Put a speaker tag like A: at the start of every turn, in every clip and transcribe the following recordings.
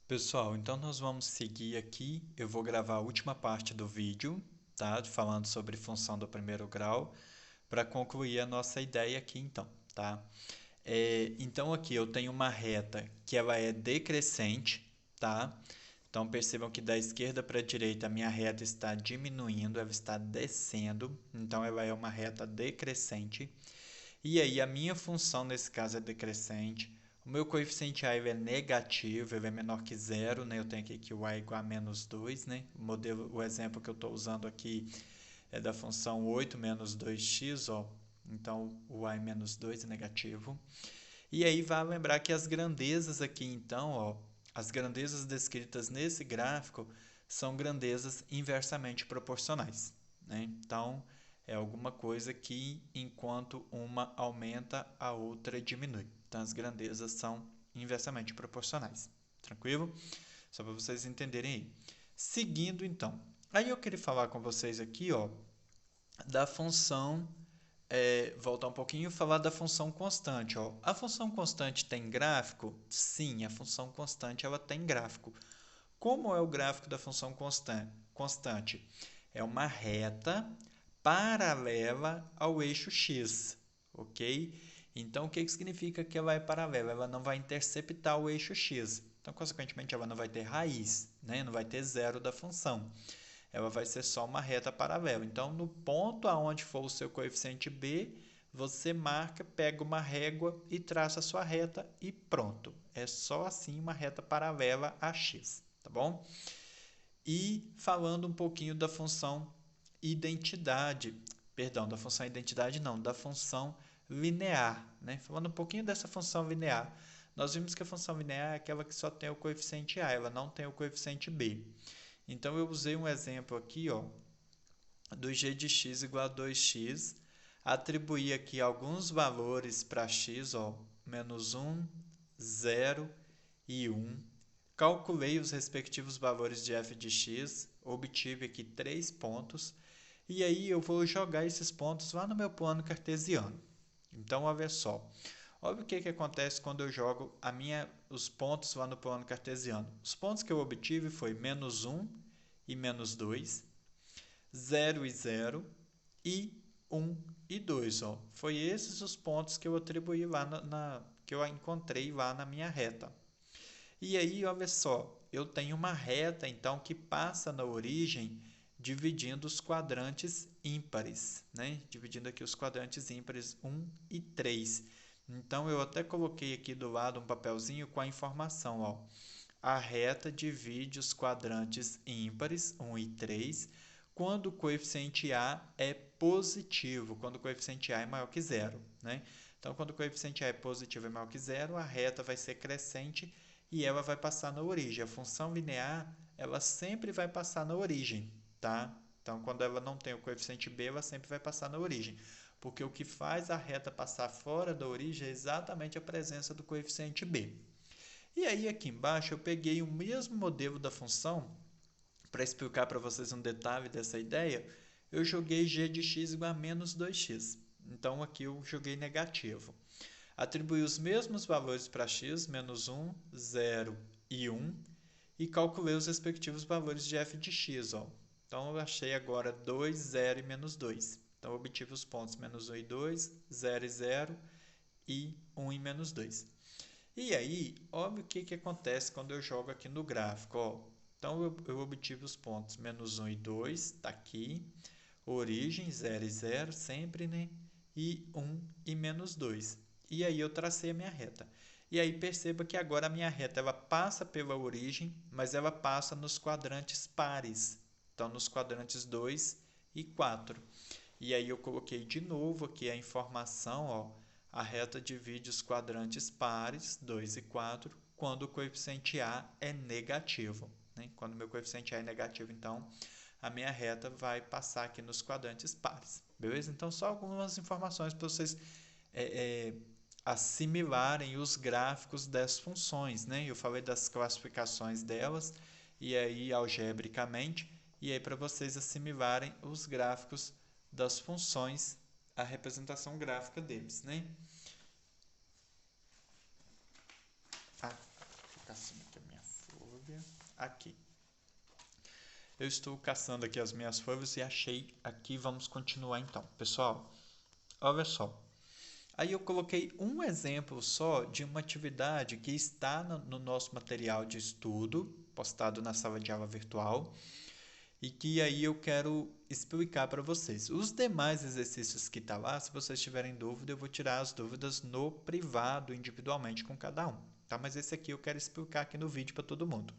A: Pessoal, então nós vamos seguir aqui. Eu vou gravar a última parte do vídeo, tá? Falando sobre função do primeiro grau, para concluir a nossa ideia aqui, então, tá? Então aqui eu tenho uma reta que ela é decrescente, tá? Então percebam que da esquerda para a direita a minha reta está diminuindo, ela está descendo, então ela é uma reta decrescente. E aí a minha função nesse caso é decrescente. O meu coeficiente a ele é negativo, ele é menor que zero, né? Eu tenho aqui que o a é igual a menos 2, né? O exemplo que eu estou usando aqui é da função 8 menos 2x, ó. Então o a é menos 2 é negativo. E aí vale lembrar que as grandezas aqui, então, ó, as grandezas descritas nesse gráfico são grandezas inversamente proporcionais, né? Então, é alguma coisa que, enquanto uma aumenta, a outra diminui. Então, as grandezas são inversamente proporcionais. Tranquilo? Só para vocês entenderem aí. Seguindo, então. Aí eu queria falar com vocês aqui, ó, da função voltar um pouquinho e falar da função constante. Ó. A função constante tem gráfico? Sim, a função constante ela tem gráfico. Como é o gráfico da função constante? É uma reta paralela ao eixo x, ok? Então, o que significa que ela é paralela? Ela não vai interceptar o eixo x. Então, consequentemente, ela não vai ter raiz, né? Não vai ter zero da função. Ela vai ser só uma reta paralela. Então, no ponto aonde for o seu coeficiente b, você marca, pega uma régua e traça a sua reta e pronto. É só assim uma reta paralela a x, tá bom? E falando um pouquinho da função identidade, perdão, da função identidade não, da função linear, né? Falando um pouquinho dessa função linear, nós vimos que a função linear é aquela que só tem o coeficiente a, ela não tem o coeficiente b. Então eu usei um exemplo aqui, ó, do g de x igual a 2x, atribuí aqui alguns valores para x, ó, menos 1, 0 e 1. Calculei os respectivos valores de f de x, obtive aqui 3 pontos, e aí eu vou jogar esses pontos lá no meu plano cartesiano. Então, olha só. Olha o que acontece quando eu jogo os pontos lá no plano cartesiano. Os pontos que eu obtive foi menos 1 e menos 2, 0 e 0 e 1 e 2. Ó. Foi esses os pontos que eu atribuí lá que eu encontrei lá na minha reta. E aí, olha só, eu tenho uma reta então que passa na origem dividindo os quadrantes ímpares, né? Dividindo aqui os quadrantes ímpares 1 e 3. Então eu até coloquei aqui do lado um papelzinho com a informação, ó. A reta divide os quadrantes ímpares 1 e 3 quando o coeficiente a é positivo, quando o coeficiente a é maior que zero, né? Então, quando o coeficiente a é positivo e maior que zero, a reta vai ser crescente e ela vai passar na origem. A função linear, ela sempre vai passar na origem, tá? Então, quando ela não tem o coeficiente b, ela sempre vai passar na origem. Porque o que faz a reta passar fora da origem é exatamente a presença do coeficiente b. E aí, aqui embaixo, eu peguei o mesmo modelo da função para explicar para vocês um detalhe dessa ideia. Eu joguei g de x igual a menos 2x. Então, aqui eu joguei negativo. Atribuí os mesmos valores para x, menos 1, 0 e 1, e calculei os respectivos valores de f de x. Ó. Então, eu achei agora 2, 0 e menos 2. Então, eu obtive os pontos menos 1 e 2, 0 e 0 e 1 e menos 2. E aí, olha o que acontece quando eu jogo aqui no gráfico. Ó. Então, eu obtive os pontos menos 1 e 2, está aqui. Origem, 0 e 0, sempre, né? E 1 e menos 2. E aí eu tracei a minha reta. E aí perceba que agora a minha reta ela passa pela origem, mas ela passa nos quadrantes pares. Então, nos quadrantes 2 e 4. E aí eu coloquei de novo aqui a informação, ó, a reta divide os quadrantes pares, 2 e 4, quando o coeficiente a é negativo. Né? Quando o meu coeficiente a é negativo, então, a minha reta vai passar aqui nos quadrantes pares. Beleza? Então, só algumas informações para vocês assimilarem os gráficos das funções. Né? Eu falei das classificações delas, e aí, algebricamente, e aí para vocês assimilarem os gráficos das funções, a representação gráfica deles, né? Ah, caçando aqui a minha folha. Aqui. Eu estou caçando aqui as minhas folhas e achei aqui. Vamos continuar então. Pessoal, olha só. Aí eu coloquei um exemplo só de uma atividade que está no nosso material de estudo, postado na sala de aula virtual, e que aí eu quero explicar para vocês. Os demais exercícios que estão lá, se vocês tiverem dúvida, eu vou tirar as dúvidas no privado, individualmente com cada um. Tá? Mas esse aqui eu quero explicar aqui no vídeo para todo mundo.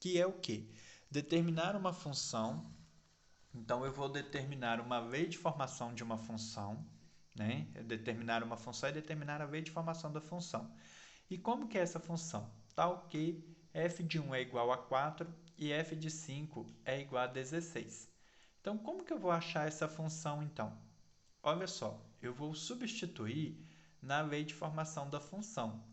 A: Que é o quê? Determinar uma função. Então, eu vou determinar uma lei de formação de uma função, né? Determinar uma função é determinar a lei de formação da função. E como que é essa função? Tal que f de 1 é igual a 4 e f de 5 é igual a 16. Então, como que eu vou achar essa função, então? Olha só, eu vou substituir na lei de formação da função.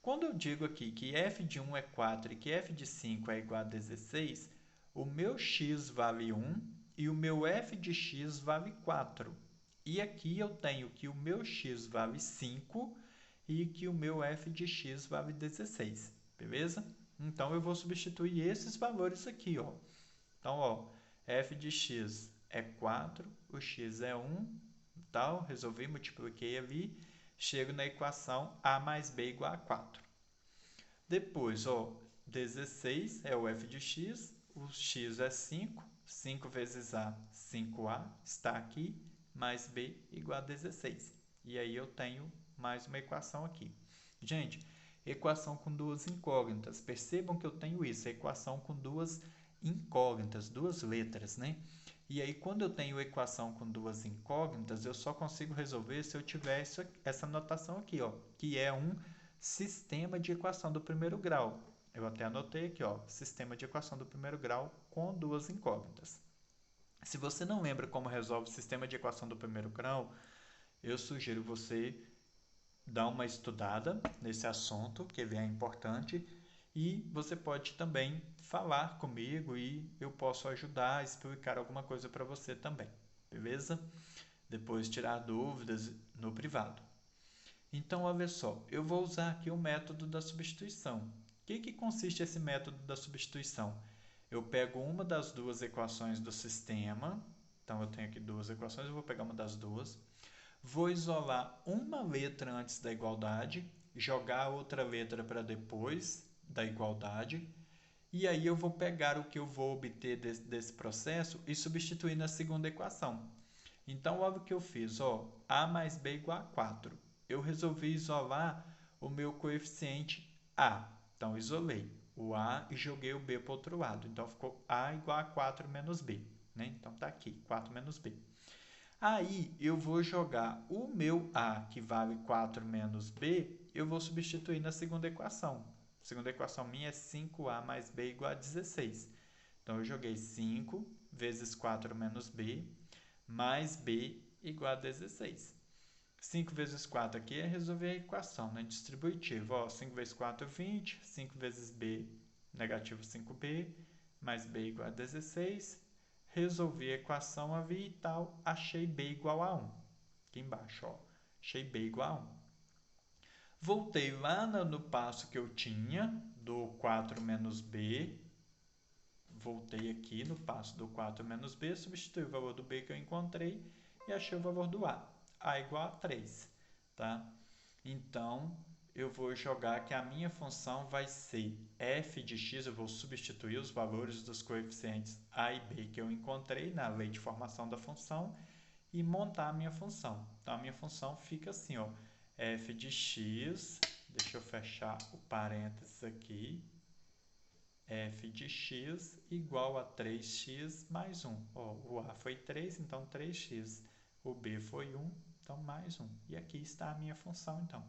A: Quando eu digo aqui que f de 1 é 4 e que f de 5 é igual a 16, o meu x vale 1 e o meu f de x vale 4. E aqui eu tenho que o meu x vale 5 e que o meu f de x vale 16, beleza? Então, eu vou substituir esses valores aqui, ó. Então, ó, f de x é 4, o x é 1, tal, resolvi, multipliquei ali, chego na equação a mais b igual a 4. Depois, ó, 16 é o f de x, o x é 5, 5 vezes a, 5a, está aqui, mais b igual a 16. E aí eu tenho mais uma equação aqui. Gente, equação com duas incógnitas. Percebam que eu tenho isso, equação com duas incógnitas, duas letras, né? E aí, quando eu tenho equação com duas incógnitas, eu só consigo resolver se eu tiver essa notação aqui, ó, que é um sistema de equação do primeiro grau. Eu até anotei aqui, ó, sistema de equação do primeiro grau com duas incógnitas. Se você não lembra como resolve o sistema de equação do primeiro grau, eu sugiro você dar uma estudada nesse assunto, que ele é importante, e você pode também falar comigo e eu posso ajudar a explicar alguma coisa para você também, beleza? Depois tirar dúvidas no privado. Então, olha só, eu vou usar aqui o método da substituição. O que consiste esse método da substituição? Eu pego uma das duas equações do sistema, então eu tenho aqui duas equações, eu vou pegar uma das duas, vou isolar uma letra antes da igualdade, jogar a outra letra para depois da igualdade, e aí eu vou pegar o que eu vou obter desse processo e substituir na segunda equação. Então, olha o que eu fiz, ó, a mais b igual a 4. Eu resolvi isolar o meu coeficiente a. Então, isolei o a e joguei o b para o outro lado. Então, ficou a igual a 4 menos b. Né? Então, está aqui, 4 menos b. Aí, eu vou jogar o meu a, que vale 4 menos b, eu vou substituir na segunda equação. A segunda equação minha é 5a mais b igual a 16. Então, eu joguei 5 vezes 4 menos b, mais b igual a 16. 5 vezes 4 aqui é resolver a equação, né? Distributiva. Ó, 5 vezes 4 é 20, 5 vezes b, negativo 5b, mais b igual a 16. Resolvi a equação ali e tal, achei b igual a 1. Aqui embaixo, ó, achei b igual a 1. Voltei lá no passo que eu tinha, do 4 menos b. Voltei aqui no passo do 4 menos b, substituí o valor do b que eu encontrei e achei o valor do a igual a 3. Tá? Então, eu vou jogar que a minha função vai ser f de x, eu vou substituir os valores dos coeficientes a e b que eu encontrei na lei de formação da função e montar a minha função. Então, a minha função fica assim, ó, f de x, deixa eu fechar o parênteses aqui, f de x igual a 3x mais 1. Ó, o a foi 3, então 3x. O b foi 1, então mais 1. E aqui está a minha função, então.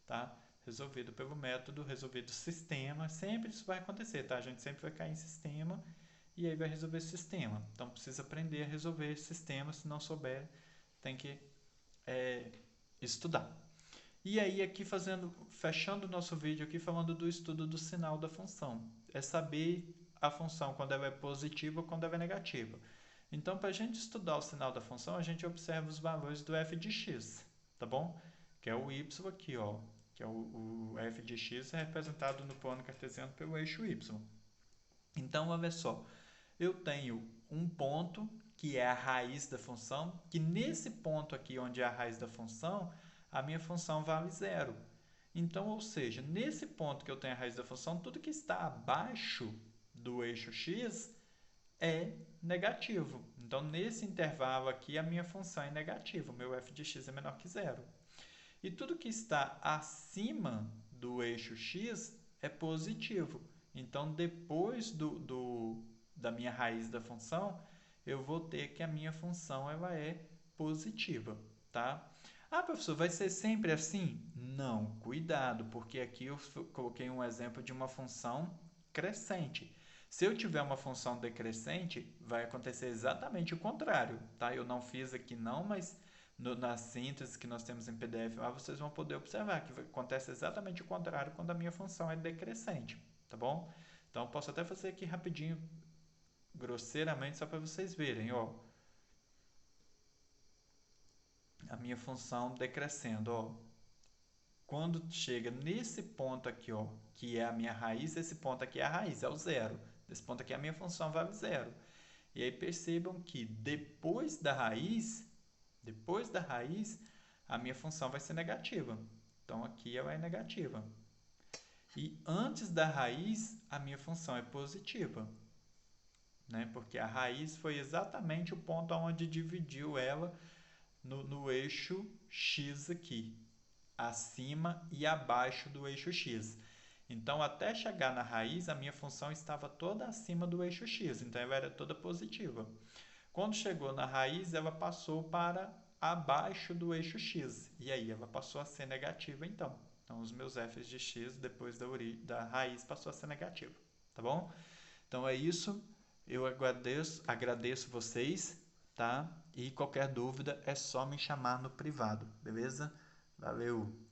A: Tá? Resolvido pelo método, resolvido sistema. Sempre isso vai acontecer, tá? A gente sempre vai cair em sistema e aí vai resolver sistema. Então, precisa aprender a resolver sistema. Se não souber, tem que estudar. E aí, aqui fechando o nosso vídeo aqui, falando do estudo do sinal da função. É saber a função quando ela é positiva ou quando ela é negativa. Então, para a gente estudar o sinal da função, a gente observa os valores do f de x, tá bom? Que é o y aqui, ó. que é o f de x é representado no plano cartesiano pelo eixo y. Então, olha só, eu tenho um ponto, que é a raiz da função, que nesse ponto aqui, onde é a raiz da função, a minha função vale zero. Então, ou seja, nesse ponto que eu tenho a raiz da função, tudo que está abaixo do eixo x é negativo. Então, nesse intervalo aqui, a minha função é negativa, o meu f de x é menor que zero. E tudo que está acima do eixo x é positivo. Então, depois da minha raiz da função, eu vou ter que a minha função ela é positiva, tá? Ah, professor, vai ser sempre assim? Não, cuidado, porque aqui eu coloquei um exemplo de uma função crescente. Se eu tiver uma função decrescente, vai acontecer exatamente o contrário, tá? Eu não fiz aqui não, mas na síntese que nós temos em PDF, lá vocês vão poder observar que acontece exatamente o contrário quando a minha função é decrescente, tá bom? Então, eu posso até fazer aqui rapidinho, grosseiramente, só para vocês verem, ó. A minha função decrescendo, ó. Quando chega nesse ponto aqui, ó, que é a minha raiz, esse ponto aqui é a raiz, é o zero. Esse ponto aqui a minha função vale zero. E aí percebam que depois da raiz, a minha função vai ser negativa. Então, aqui ela é negativa. E antes da raiz, a minha função é positiva, né? Porque a raiz foi exatamente o ponto onde dividiu ela no eixo x aqui, acima e abaixo do eixo x. Então, até chegar na raiz, a minha função estava toda acima do eixo x, então ela era toda positiva. Quando chegou na raiz, ela passou para abaixo do eixo x, e aí ela passou a ser negativa então. Então, os meus f's de x, depois da raiz, passou a ser negativo, tá bom? Então, é isso. Eu agradeço vocês, tá? E qualquer dúvida é só me chamar no privado, beleza? Valeu!